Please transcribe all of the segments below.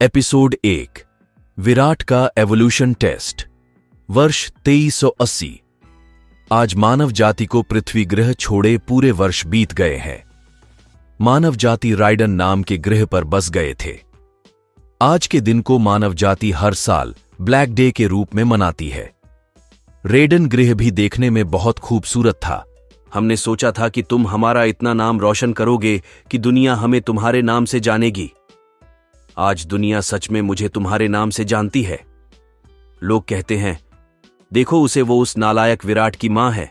Episode 1 Virat का evolution test. वर्ष 2380। आज मानव जाति को पृथ्वी ग्रह छोड़े पूरे वर्ष बीत गए हैं। मानव जाति राइडन नाम के ग्रह पर बस गए थे। आज के दिन को मानव जाति हर साल ब्लैक डे के रूप में मनाती है। रेडन ग्रह भी देखने में बहुत खूबसूरत था। हमने सोचा था कि तुम हमारा इतना नाम रोशन करोगे कि दुनिया हमें तुम्हारे नाम से जानेगी। आज दुनिया सच में मुझे तुम्हारे नाम से जानती है। लोग कहते हैं, देखो उसे, वो उस नालायक विराट की मां है।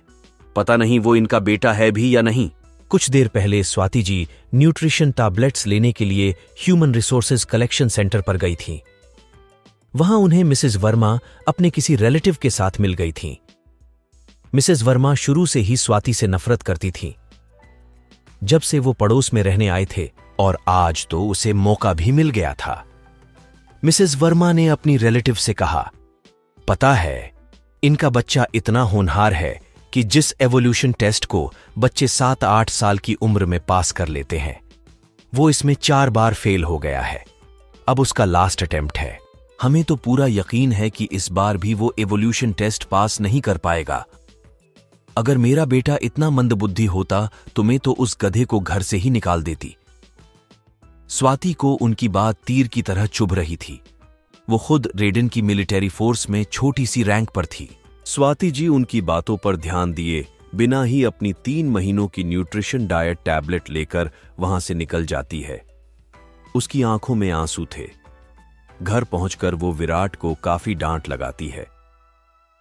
पता नहीं वो इनका बेटा है भी या नहीं। कुछ देर पहले स्वाति जी न्यूट्रिशन टैबलेट्स लेने के लिए ह्यूमन रिसोर्सेज कलेक्शन सेंटर पर गई थीं। वहां उन्हें मिसेस वर्मा अपने किसी रिलेटिव के साथ मिल गई थीं। मिसेस वर्मा शुरू से ही स्वाति से नफरत करती थीं। जब से वो पड़ोस में रहने आए थे, और आज तो उसे मौका भी मिल गया था। मिसेस वर्मा ने अपनी रिलेटिव से कहा, पता है, इनका बच्चा इतना होनहार है कि जिस एवोल्यूशन टेस्ट को बच्चे 7-8 साल की उम्र में पास कर लेते हैं, वो इसमें 4 बार फेल हो गया है। अब उसका लास्ट अटेम्प्ट है। हमें तो पूरा यकीन है कि इस बार भी वो एवोल्यूशन टेस्ट पास नहीं कर पाएगा। अगर मेरा बेटा इतना मंदबुद्धि होता तो मैं तो उस गधे को घर से ही निकाल देती। स्वाति को उनकी बात तीर की तरह चुभ रही थी। वो खुद रेडन की मिलिट्री फोर्स में छोटी सी रैंक पर थी। स्वाति जी उनकी बातों पर ध्यान दिए बिना ही अपनी 3 महीनों की न्यूट्रिशन डाइट टैबलेट लेकर वहां से निकल जाती है। उसकी आंखों में आंसू थे। घर पहुंचकर वो विराट को काफी डांट लगाती है।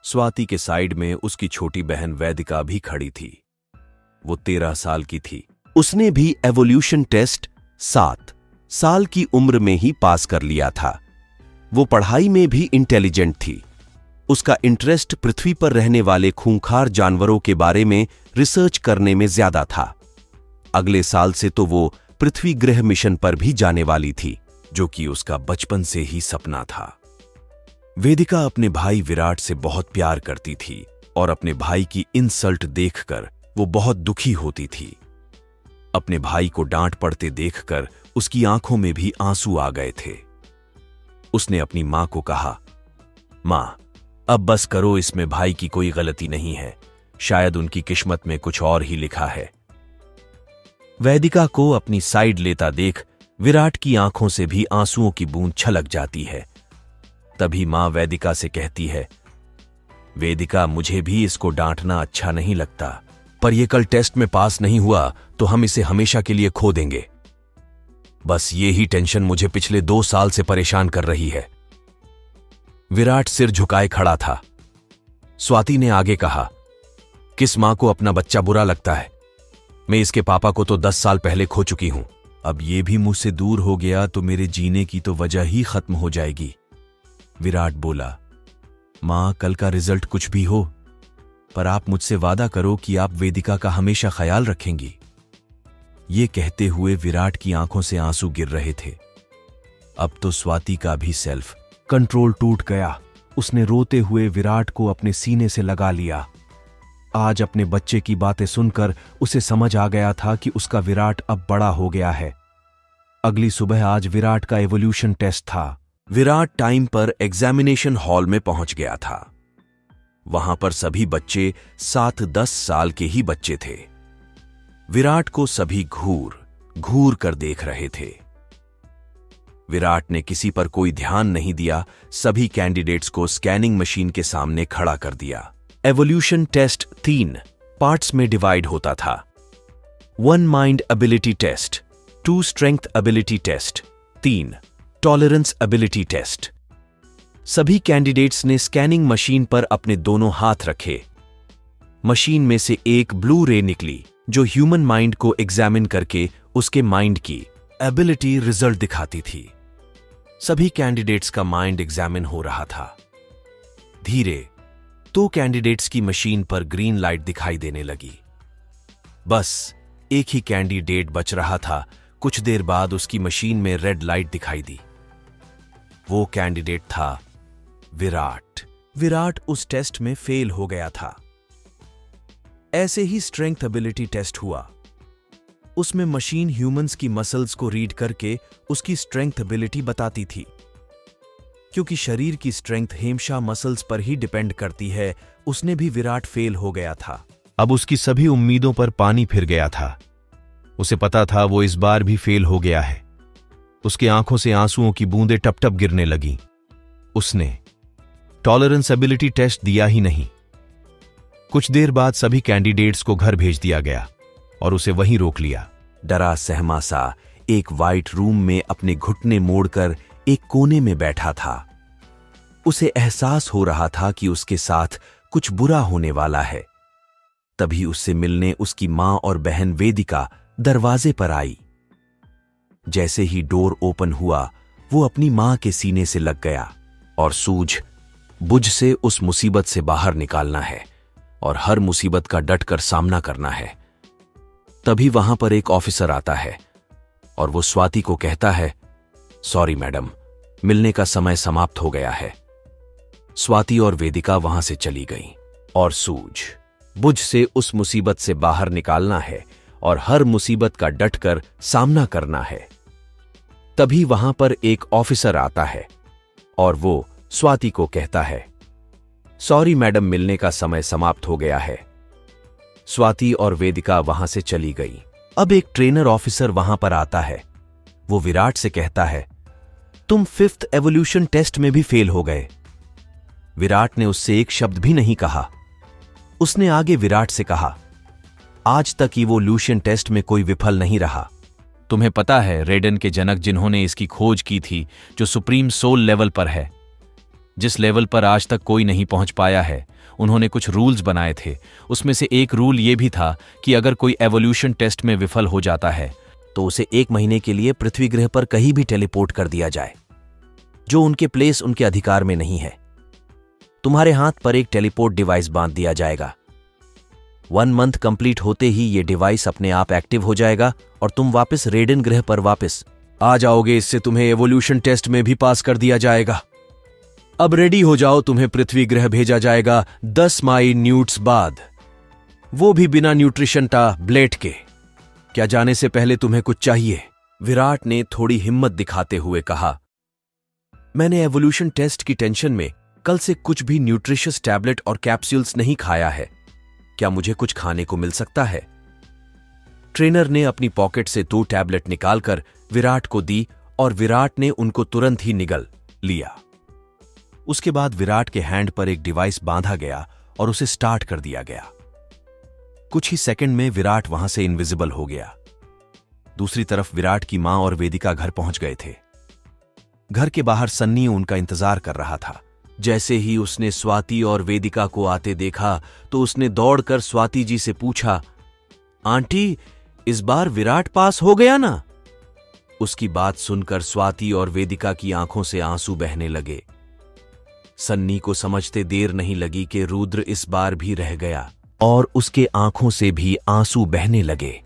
स्वाति के साइड में उसकी छोटी बहन वैदिका भी खड़ी थी। वो 13 साल की थी। उसने भी एवोल्यूशन टेस्ट 7 साल की उम्र में ही पास कर लिया था। वो पढ़ाई में भी इंटेलिजेंट थी। उसका इंटरेस्ट पृथ्वी पर रहने वाले खूंखार जानवरों के बारे में रिसर्च करने में ज्यादा था। अगले साल से तो वो पृथ्वी ग्रह मिशन पर भी जाने वाली थी, जो कि उसका बचपन से ही सपना था। वेदिका अपने भाई विराट से बहुत प्यार करती थी और अपने भाई की इंसल्ट देखकर वो बहुत दुखी होती थी। अपने भाई को डांट पड़ते देखकर उसकी आंखों में भी आंसू आ गए थे। उसने अपनी मां को कहा, मां, अब बस करो, इसमें भाई की कोई गलती नहीं है। शायद उनकी किस्मत में कुछ और ही लिखा है। वैदिका को अपनी साइड लेता देख विराट की आंखों से भी आंसुओं की बूंद छलक जाती है। तभी मां वैदिका से कहती है, वेदिका, मुझे भी इसको डांटना अच्छा नहीं लगता, पर यह कल टेस्ट में पास नहीं हुआ तो हम इसे हमेशा के लिए खो देंगे। बस ये ही टेंशन मुझे पिछले 2 साल से परेशान कर रही है। विराट सिर झुकाए खड़ा था। स्वाति ने आगे कहा, किस मां को अपना बच्चा बुरा लगता है? मैं इसके पापा को तो 10 साल पहले खो चुकी हूं। अब ये भी मुझसे दूर हो गया तो मेरे जीने की तो वजह ही खत्म हो जाएगी। विराट बोला, मां, कल का रिजल्ट कुछ भी हो, पर आप मुझसे वादा करो कि आप वेदिका का हमेशा ख्याल रखेंगी। ये कहते हुए विराट की आंखों से आंसू गिर रहे थे। अब तो स्वाति का भी सेल्फ कंट्रोल टूट गया। उसने रोते हुए विराट को अपने सीने से लगा लिया। आज अपने बच्चे की बातें सुनकर उसे समझ आ गया था कि उसका विराट अब बड़ा हो गया है। अगली सुबह आज विराट का एवोल्यूशन टेस्ट था। विराट टाइम पर एग्जामिनेशन हॉल में पहुंच गया था। वहां पर सभी बच्चे 7-10 साल के ही बच्चे थे। विराट को सभी घूर घूर कर देख रहे थे। विराट ने किसी पर कोई ध्यान नहीं दिया। सभी कैंडिडेट्स को स्कैनिंग मशीन के सामने खड़ा कर दिया। एवोल्यूशन टेस्ट 3 पार्ट्स में डिवाइड होता था। 1 mind ability test, 2 strength ability test, 3 tolerance ability test. सभी कैंडिडेट्स ने स्कैनिंग मशीन पर अपने दोनों हाथ रखे। मशीन में से एक ब्लू रे निकली, जो ह्यूमन माइंड को एग्जामिन करके उसके माइंड की एबिलिटी रिजल्ट दिखाती थी। सभी कैंडिडेट्स का माइंड एग्जामिन हो रहा था। धीरे 2 कैंडिडेट्स की मशीन पर ग्रीन लाइट दिखाई देने लगी। बस एक ही कैंडिडेट बच रहा था। कुछ देर बाद उसकी मशीन में रेड लाइट दिखाई दी। वो कैंडिडेट था विराट। विराट उस टेस्ट में फेल हो गया था। ऐसे ही स्ट्रेंथ एबिलिटी टेस्ट हुआ। उसमें मशीन ह्यूमंस की मसल्स को रीड करके उसकी स्ट्रेंथ एबिलिटी बताती थी। क्योंकि शरीर की स्ट्रेंथ हमेशा मसल्स पर ही डिपेंड करती है, उसने भी विराट फेल हो गया था। अब उसकी सभी उम्मीदों पर पानी फिर गया था। उसे पता था वो इस बार भी फेल हो गया है। उसकी आंखों से आंसुओं की बूंदें टप टप गिरने लगीं। उसने टॉलरेंस एबिलिटी टेस्ट दिया ही नहीं। कुछ देर बाद सभी कैंडिडेट्स को घर भेज दिया गया और उसे वहीं रोक लिया। डरा सहमा सा एक वाइट रूम में अपने घुटने मोड़कर एक कोने में बैठा था। उसे एहसास हो रहा था कि उसके साथ कुछ बुरा होने वाला है। तभी उससे मिलने उसकी मां और बहन वेदिका दरवाजे पर आई। जैसे ही डोर ओपन हुआ, वो अपनी मां के सीने से लग गया और सूझ बुझ से उस मुसीबत से बाहर निकालना है और हर मुसीबत का डटकर सामना करना है। तभी वहां पर एक ऑफिसर आता है और वो स्वाति को कहता है, सॉरी मैडम, मिलने का समय समाप्त हो गया है। स्वाति और वेदिका वहां से चली गईं और सूझ बुझ से उस मुसीबत से बाहर निकालना है और हर मुसीबत का डटकर सामना करना है। तभी वहां पर एक ऑफिसर आता है और वो स्वाति को कहता है, सॉरी मैडम, मिलने का समय समाप्त हो गया है। स्वाति और वेदिका वहां से चली गई। अब एक ट्रेनर ऑफिसर वहां पर आता है। वो विराट से कहता है, तुम 5th एवोल्यूशन टेस्ट में भी फेल हो गए। विराट ने उससे एक शब्द भी नहीं कहा। उसने आगे विराट से कहा, आज तक इवोल्यूशन टेस्ट में कोई विफल नहीं रहा। तुम्हें पता है रेडन के जनक जिन्होंने इसकी खोज की थी, जो सुप्रीम सोल लेवल पर है, जिस लेवल पर आज तक कोई नहीं पहुंच पाया है, उन्होंने कुछ रूल्स बनाए थे। उसमें से एक रूल यह भी था कि अगर कोई एवोल्यूशन टेस्ट में विफल हो जाता है तो उसे 1 महीने के लिए पृथ्वी ग्रह पर कहीं भी टेलीपोर्ट कर दिया जाए, जो उनके प्लेस उनके अधिकार में नहीं है। तुम्हारे हाथ पर एक टेलीपोर्ट डिवाइस बांध दिया जाएगा। 1 मंथ कंप्लीट होते ही ये डिवाइस अपने आप एक्टिव हो जाएगा और तुम वापस रेडन ग्रह पर वापस आ जाओगे। इससे तुम्हें एवोल्यूशन टेस्ट में भी पास कर दिया जाएगा। अब रेडी हो जाओ, तुम्हें पृथ्वी ग्रह भेजा जाएगा 10 माइन्यूट्स बाद, वो भी बिना न्यूट्रिशन टैबलेट के। क्या जाने से पहले तुम्हें कुछ चाहिए? विराट ने थोड़ी हिम्मत दिखाते हुए कहा, मैंने एवोल्यूशन टेस्ट की टेंशन में कल से कुछ भी न्यूट्रिशियस टैबलेट और कैप्सूल्स नहीं खाया है। क्या मुझे कुछ खाने को मिल सकता है? ट्रेनर ने अपनी पॉकेट से 2 टैबलेट निकालकर विराट को दी और विराट ने उनको तुरंत ही निगल लिया। उसके बाद विराट के हैंड पर एक डिवाइस बांधा गया और उसे स्टार्ट कर दिया गया। कुछ ही सेकंड में विराट वहां से इनविजिबल हो गया। दूसरी तरफ विराट की मां और वेदिका घर पहुंच गए थे। घर के बाहर सन्नी उनका इंतजार कर रहा था। जैसे ही उसने स्वाति और वेदिका को आते देखा तो उसने दौड़कर स्वाति जी से पूछा, आंटी, इस बार विराट पास हो गया ना? उसकी बात सुनकर स्वाति और वेदिका की आंखों से आंसू बहने लगे। सन्नी को समझते देर नहीं लगी कि रुद्र इस बार भी रह गया और उसके आंखों से भी आंसू बहने लगे।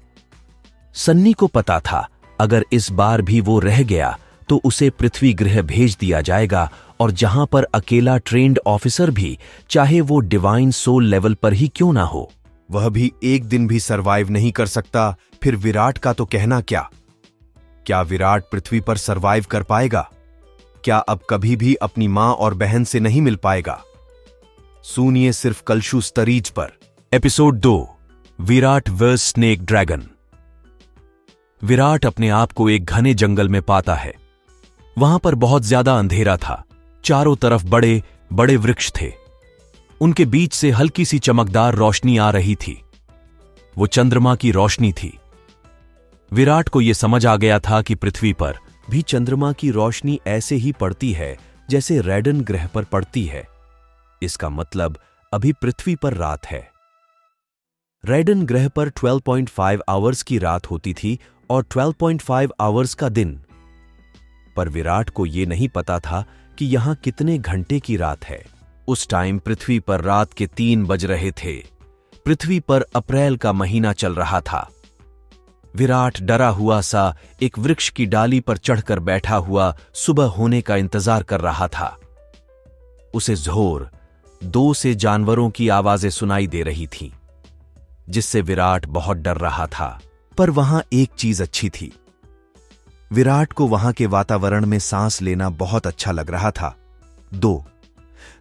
सन्नी को पता था अगर इस बार भी वो रह गया तो उसे पृथ्वी ग्रह भेज दिया जाएगा और जहां पर अकेला ट्रेंड ऑफिसर भी, चाहे वो डिवाइन सोल लेवल पर ही क्यों ना हो, वह भी एक दिन भी सरवाइव नहीं कर सकता। फिर विराट का तो कहना क्या? क्या विराट पृथ्वी पर सरवाइव कर पाएगा? क्या अब कभी भी अपनी मां और बहन से नहीं मिल पाएगा? सुनिए सिर्फ कलशु स्तरीज पर। Episode 2, Virat versus snake dragon. Virat अपने आप को एक घने जंगल में पाता है। वहां पर बहुत ज्यादा अंधेरा था। चारों तरफ बड़े बड़े वृक्ष थे। उनके बीच से हल्की सी चमकदार रोशनी आ रही थी। वो चंद्रमा की रोशनी थी। विराट को यह समझ आ गया था कि पृथ्वी पर भी चंद्रमा की रोशनी ऐसे ही पड़ती है जैसे रेडन ग्रह पर पड़ती है। इसका मतलब अभी पृथ्वी पर रात है। रेडन ग्रह पर 12.5 आवर्स की रात होती थी और 12.5 आवर्स का दिन। पर विराट को यह नहीं पता था कि यहां कितने घंटे की रात है। उस टाइम पृथ्वी पर रात के 3 बज रहे थे। पृथ्वी पर अप्रैल का महीना चल रहा था। विराट डरा हुआ सा एक वृक्ष की डाली पर चढ़कर बैठा हुआ सुबह होने का इंतजार कर रहा था। उसे जोर 2 से जानवरों की आवाजें सुनाई दे रही थीं, जिससे विराट बहुत डर रहा था। पर वहां एक चीज अच्छी थी। विराट को वहां के वातावरण में सांस लेना बहुत अच्छा लग रहा था। 2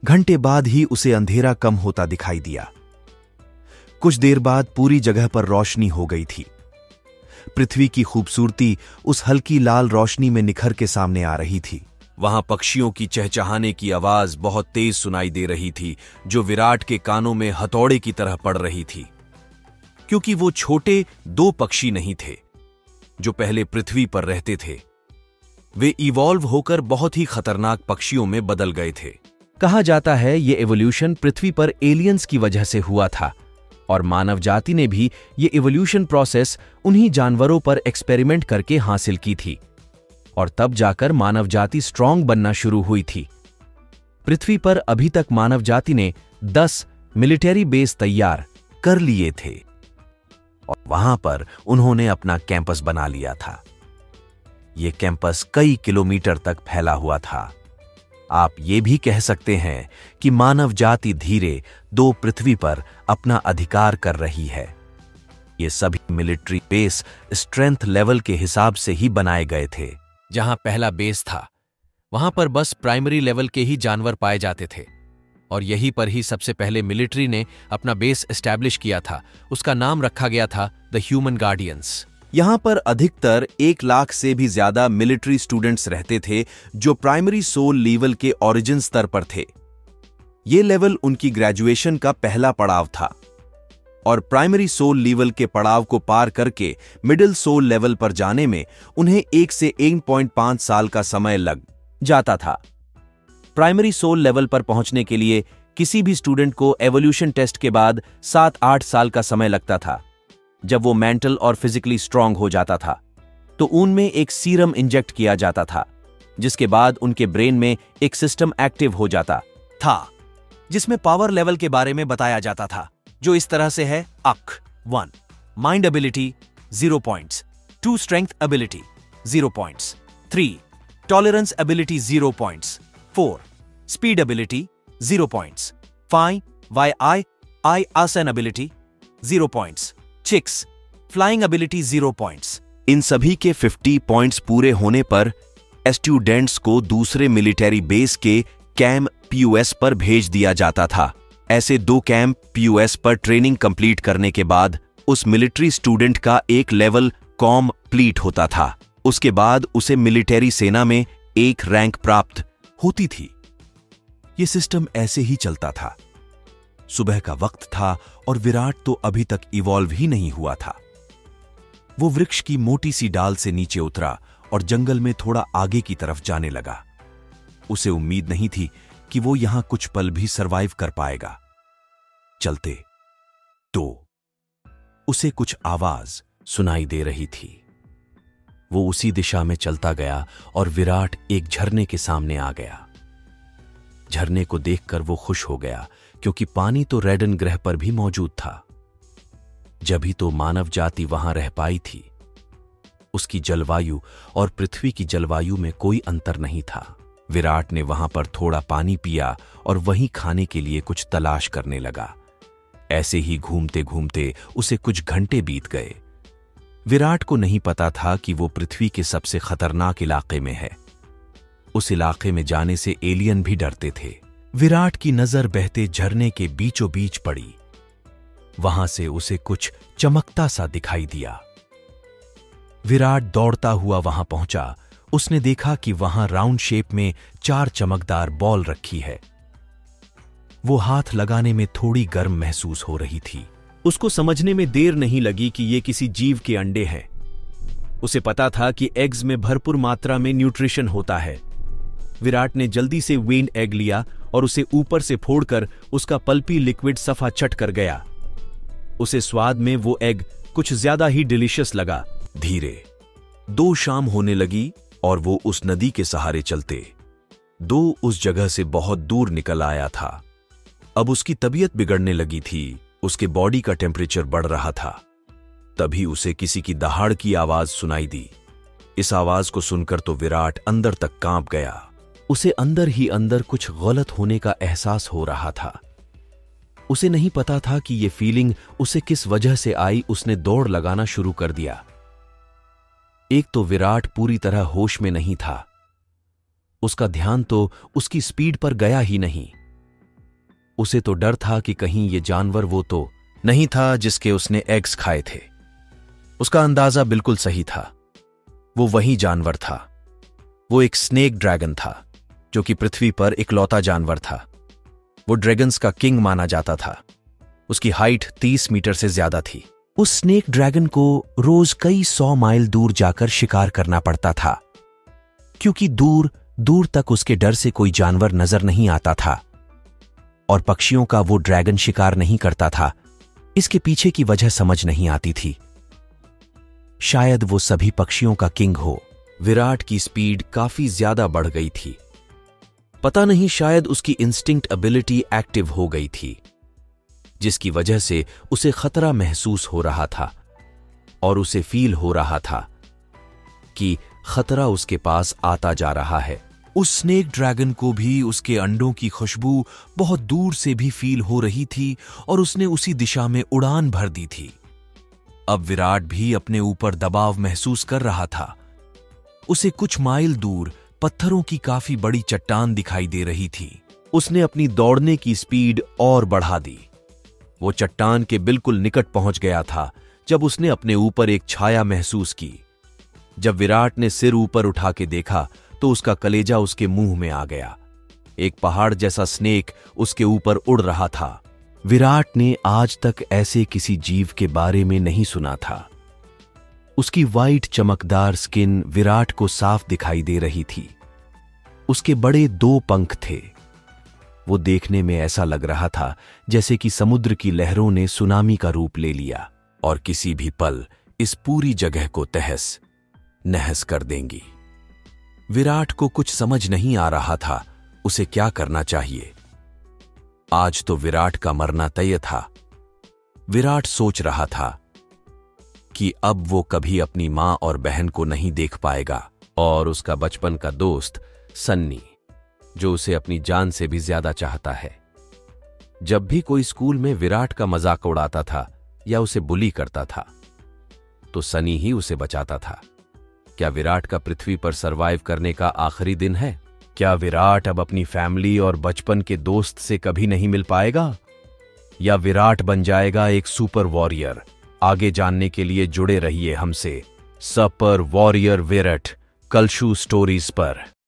घंटे बाद ही उसे अंधेरा कम होता दिखाई दिया। कुछ देर बाद पूरी जगह पर रोशनी हो गई थी। पृथ्वी की खूबसूरती उस हल्की लाल रोशनी में निखर के सामने आ रही थी। वहां पक्षियों की चहचहाने की आवाज बहुत तेज सुनाई दे रही थी, जो विराट के कानों में हथौड़े की तरह पड़ रही थी, क्योंकि वो छोटे 2 पक्षी नहीं थे जो पहले पृथ्वी पर रहते थे। वे इवॉल्व होकर बहुत ही खतरनाक पक्षियों में बदल गए थे। कहा जाता है ये एवोल्यूशन पृथ्वी पर एलियंस की वजह से हुआ था और मानव जाति ने भी ये एवोल्यूशन प्रोसेस उन्हीं जानवरों पर एक्सपेरिमेंट करके हासिल की थी और तब जाकर मानव जाति स्ट्रांग बनना शुरू हुई थी। पृथ्वी पर अभी तक मानव जाति ने 10 मिलिट्री बेस तैयार कर लिए थे और वहां पर उन्होंने अपना कैंपस बना लिया था। यह कैंपस कई किलोमीटर तक फैला हुआ था। आप ये भी कह सकते हैं कि मानव जाति धीरे 2 पृथ्वी पर अपना अधिकार कर रही है। ये सभी मिलिट्री बेस स्ट्रेंथ लेवल के हिसाब से ही बनाए गए थे। जहां पहला बेस था वहां पर बस प्राइमरी लेवल के ही जानवर पाए जाते थे और यहीं पर ही सबसे पहले मिलिट्री ने अपना बेस एस्टैब्लिश किया था। उसका नाम रखा गया था द ह्यूमन गार्डियंस। यहां पर अधिकतर 1 लाख से भी ज्यादा मिलिट्री स्टूडेंट्स रहते थे जो प्राइमरी सोल लेवल के ओरिजिन स्तर पर थे। यह लेवल उनकी ग्रेजुएशन का पहला पड़ाव था और प्राइमरी सोल लेवल के पड़ाव को पार करके मिडिल सोल लेवल पर जाने में उन्हें 1 से 1.5 साल का समय लग जाता था। प्राइमरी सोल लेवल पर पहुंचने के लिए किसी भी स्टूडेंट को एवोल्यूशन टेस्ट के बाद 7-8 साल का समय लगता था। जब वो मेंटल और फिजिकली स्ट्रांग हो जाता था तो उनमें एक सीरम इंजेक्ट किया जाता था, जिसके बाद उनके ब्रेन में एक सिस्टम एक्टिव हो जाता था जिसमें पावर लेवल के बारे में बताया जाता था, जो इस तरह से है। अक 1 mind ability 0 points, 2 strength ability 0 points, 3 tolerance ability 0 points, 4 speed ability 0 points, 5 वाई आसन ability 0 points, 6 flying ability 0 points. इन सभी के 50 पॉइंट्स पूरे होने पर स्टूडेंट्स को दूसरे मिलिट्री बेस के कैंप POS पर भेज दिया जाता था। ऐसे 2 कैंप POS पर ट्रेनिंग कंप्लीट करने के बाद उस मिलिट्री स्टूडेंट का एक लेवल कंप्लीट होता था। उसके बाद उसे मिलिट्री सेना में एक रैंक प्राप्त होती थी। यह सिस्टम ऐसे ही चलता था। सुबह का वक्त था और विराट तो अभी तक इवॉल्व ही नहीं हुआ था। वो वृक्ष की मोटी सी डाल से नीचे उतरा और जंगल में थोड़ा आगे की तरफ जाने लगा। उसे उम्मीद नहीं थी कि वो यहां कुछ पल भी सरवाइव कर पाएगा। चलते तो उसे कुछ आवाज सुनाई दे रही थी। वो उसी दिशा में चलता गया और विराट एक झरने के सामने आ गया। झरने को देखकर वो खुश हो गया, क्योंकि पानी तो रेडन ग्रह पर भी मौजूद था। जब ही तो मानव जाति वहां रह पाई थी। उसकी जलवायु और पृथ्वी की जलवायु में कोई अंतर नहीं था। विराट ने वहां पर थोड़ा पानी पिया और वहीं खाने के लिए कुछ तलाश करने लगा। ऐसे ही घूमते घूमते उसे कुछ घंटे बीत गए। विराट को नहीं पता था कि वो पृथ्वी के सबसे खतरनाक इलाके में है। उस इलाके में जाने से एलियन भी डरते थे। विराट की नजर बहते झरने के बीचों बीच पड़ी। वहां से उसे कुछ चमकता सा दिखाई दिया। विराट दौड़ता हुआ वहां पहुंचा। उसने देखा कि वहां राउंड शेप में 4 चमकदार बॉल रखी है। वो हाथ लगाने में थोड़ी गर्म महसूस हो रही थी। उसको समझने में देर नहीं लगी कि ये किसी जीव के अंडे हैं। उसे पता था कि एग्स में भरपूर मात्रा में न्यूट्रिशन होता है। विराट ने जल्दी से वेन्ड एग लिया और उसे ऊपर से फोड़कर उसका पल्पी लिक्विड सफा चट कर गया। उसे स्वाद में वो एग कुछ ज्यादा ही डिलीशियस लगा। धीरे 2 शाम होने लगी और वो उस नदी के सहारे चलते 2 उस जगह से बहुत दूर निकल आया था। अब उसकी तबीयत बिगड़ने लगी थी। उसके बॉडी का टेम्परेचर बढ़ रहा था। तभी उसे किसी की दहाड़ की आवाज सुनाई दी। इस आवाज को सुनकर तो विराट अंदर तक कांप गया। उसे अंदर ही अंदर कुछ गलत होने का एहसास हो रहा था। उसे नहीं पता था कि ये फीलिंग उसे किस वजह से आई। उसने दौड़ लगाना शुरू कर दिया। एक तो विराट पूरी तरह होश में नहीं था। उसका ध्यान तो उसकी स्पीड पर गया ही नहीं। उसे तो डर था कि कहीं ये जानवर वो तो नहीं था जिसके उसने एग्स खाए थे। उसका अंदाजा बिल्कुल सही था, वो वही जानवर था। वो एक स्नेक ड्रैगन था, जो कि पृथ्वी पर इकलौता जानवर था। वो ड्रैगन्स का किंग माना जाता था। उसकी हाइट 30 मीटर से ज्यादा थी। उस स्नेक ड्रैगन को रोज कई 100 माइल दूर जाकर शिकार करना पड़ता था, क्योंकि दूर दूर तक उसके डर से कोई जानवर नजर नहीं आता था और पक्षियों का वो ड्रैगन शिकार नहीं करता था। इसके पीछे की वजह समझ नहीं आती थी। शायद वो सभी पक्षियों का किंग हो। विराट की स्पीड काफी ज्यादा बढ़ गई थी। पता नहीं, शायद उसकी इंस्टिंक्ट एबिलिटी एक्टिव हो गई थी, जिसकी वजह से उसे खतरा महसूस हो रहा था और उसे फील हो रहा था कि खतरा उसके पास आता जा रहा है। उस स्नेक ड्रैगन को भी उसके अंडों की खुशबू बहुत दूर से भी फील हो रही थी और उसने उसी दिशा में उड़ान भर दी थी। अब विराट भी अपने ऊपर दबाव महसूस कर रहा था। उसे कुछ माइल दूर पत्थरों की काफी बड़ी चट्टान दिखाई दे रही थी। उसने अपनी दौड़ने की स्पीड और बढ़ा दी। वो चट्टान के बिल्कुल निकट पहुंच गया था जब उसने अपने ऊपर एक छाया महसूस की। जब विराट ने सिर ऊपर उठा के देखा तो उसका कलेजा उसके मुंह में आ गया। एक पहाड़ जैसा स्नेक उसके ऊपर उड़ रहा था। विराट ने आज तक ऐसे किसी जीव के बारे में नहीं सुना था। उसकी वाइट चमकदार स्किन विराट को साफ दिखाई दे रही थी। उसके बड़े 2 पंख थे। वो देखने में ऐसा लग रहा था जैसे कि समुद्र की लहरों ने सुनामी का रूप ले लिया और किसी भी पल इस पूरी जगह को तहस नहस कर देंगी। विराट को कुछ समझ नहीं आ रहा था उसे क्या करना चाहिए। आज तो विराट का मरना तय था। विराट सोच रहा था कि अब वो कभी अपनी मां और बहन को नहीं देख पाएगा और उसका बचपन का दोस्त सन्नी, जो उसे अपनी जान से भी ज्यादा चाहता है। जब भी कोई स्कूल में विराट का मजाक उड़ाता था या उसे बुली करता था तो सनी ही उसे बचाता था। क्या विराट का पृथ्वी पर सरवाइव करने का आखिरी दिन है? क्या विराट अब अपनी फैमिली और बचपन के दोस्त से कभी नहीं मिल पाएगा? या विराट बन जाएगा एक सुपर वॉरियर? आगे जानने के लिए जुड़े रहिए हमसे सुपर वॉरियर विराट कलशू स्टोरीज पर।